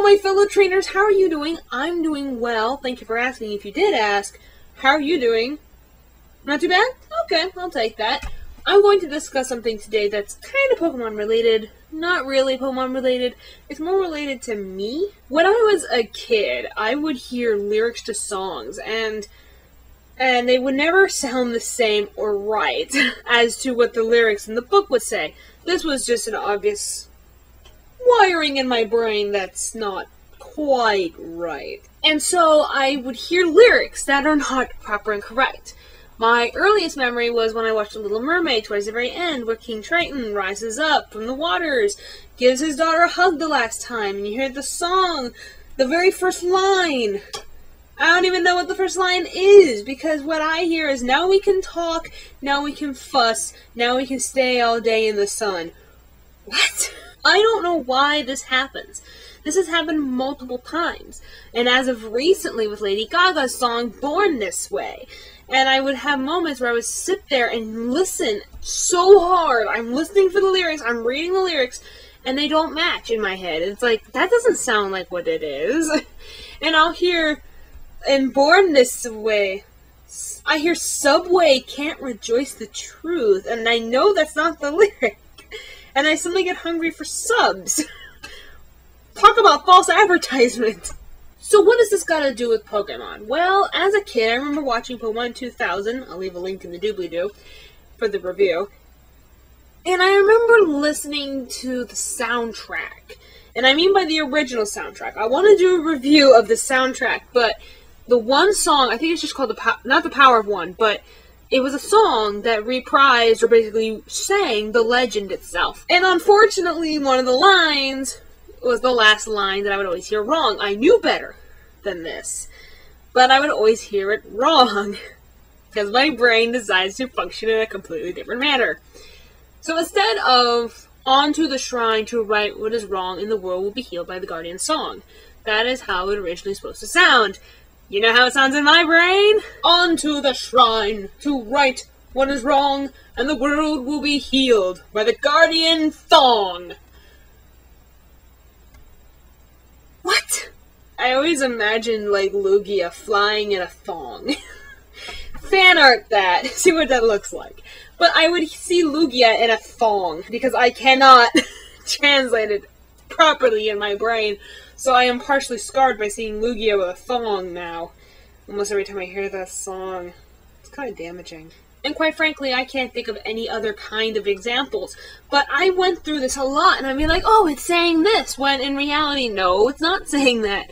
my fellow trainers, how are you doing? I'm doing well. Thank you for asking. If you did ask, how are you doing? Not too bad? Okay, I'll take that. I'm going to discuss something today that's kind of Pokemon related. Not really Pokemon related. It's more related to me. When I was a kid, I would hear lyrics to songs, and they would never sound the same or right as to what the lyrics in the book would say. This was just an obvious wiring in my brain that's not quite right. And so I would hear lyrics that are not proper and correct. My earliest memory was when I watched The Little Mermaid towards the very end, where King Triton rises up from the waters, gives his daughter a hug the last time, and you hear the song, the very first line. I don't even know what the first line is, because what I hear is, now we can talk, now we can fuss, now we can stay all day in the sun. What? I don't know why this happens. This has happened multiple times, and as of recently with Lady Gaga's song, Born This Way. And I would have moments where I would sit there and listen so hard. I'm listening for the lyrics, I'm reading the lyrics, and they don't match in my head. It's like, that doesn't sound like what it is. And I'll hear, and Born This Way, I hear Subway can't rejoice the truth, and I know that's not the lyric. And I suddenly get hungry for subs. Talk about false advertisement. So what does this got to do with Pokemon? Well, as a kid, I remember watching Pokemon 2000. I'll leave a link in the doobly-doo for the review. And I remember listening to the soundtrack. And I mean by the original soundtrack. I want to do a review of the soundtrack, but the one song, I think it's just called not the Power of One, but it was a song that reprised, or basically sang, the legend itself. And unfortunately, one of the lines was the last line that I would always hear wrong. I knew better than this, but I would always hear it wrong, because my brain decides to function in a completely different manner. So instead of, onto the shrine to right what is wrong and the world will be healed by the Guardian song. That is how it originally supposed to sound. You know how it sounds in my brain? Onto the shrine to right what is wrong, and the world will be healed by the Guardian Thong. What? I always imagine, like, Lugia flying in a thong. Fan art that. See what that looks like. But I would see Lugia in a thong, because I cannot translate it properly in my brain. So I am partially scarred by seeing Lugia with a thong now. Almost every time I hear that song. It's kind of damaging. And quite frankly, I can't think of any other kind of examples. But I went through this a lot, and I'd be like, oh, it's saying this, when in reality, no, it's not saying that.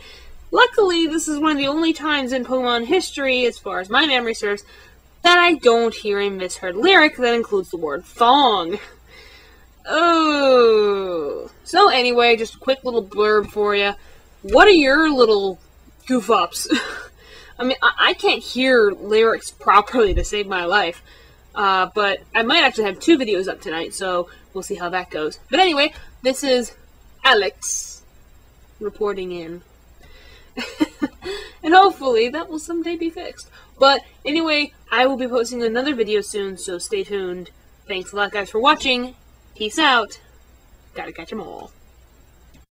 Luckily, this is one of the only times in Pokemon history, as far as my memory serves, that I don't hear a misheard lyric that includes the word thong. Oh. So anyway, just a quick little blurb for you. What are your little goof-ups? I mean, I can't hear lyrics properly to save my life. But I might actually have 2 videos up tonight, so we'll see how that goes. But anyway, this is Alex reporting in. And hopefully that will someday be fixed. But anyway, I will be posting another video soon, so stay tuned. Thanks a lot, guys, for watching. Peace out. Gotta catch 'em all.